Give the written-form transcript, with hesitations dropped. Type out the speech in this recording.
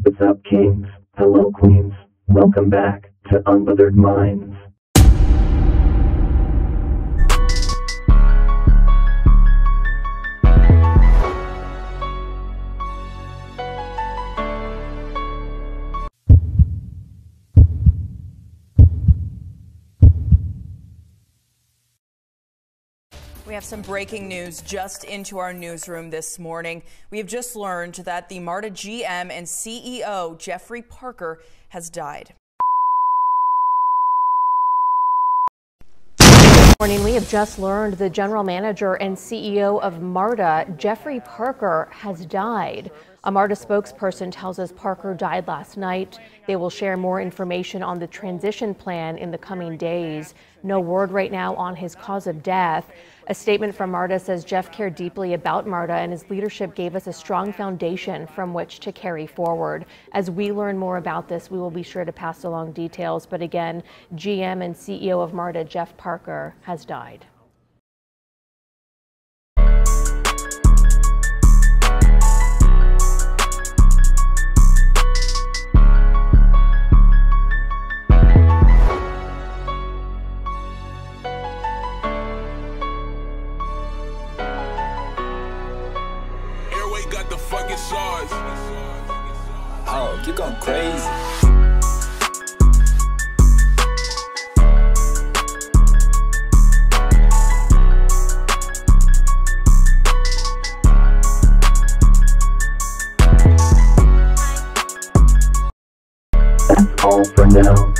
What's up, kings? Hello, queens. Welcome back to Unbothered Minds. We have some breaking news just into our newsroom this morning. We have just learned that the Marta GM and CEO, Jeffrey Parker, has died. This morning, we have just learned the general manager and CEO of Marta, Jeffrey Parker, has died. A Marta spokesperson tells us Parker died last night. They will share more information on the transition plan in the coming days. No word right now on his cause of death. A statement from Marta says Jeff cared deeply about Marta and his leadership gave us a strong foundation from which to carry forward. As we learn more about this, we will be sure to pass along details. But again, GM and CEO of Marta, Jeff Parker, has died. Got the fucking SARS. Oh, you going crazy. That's all for now.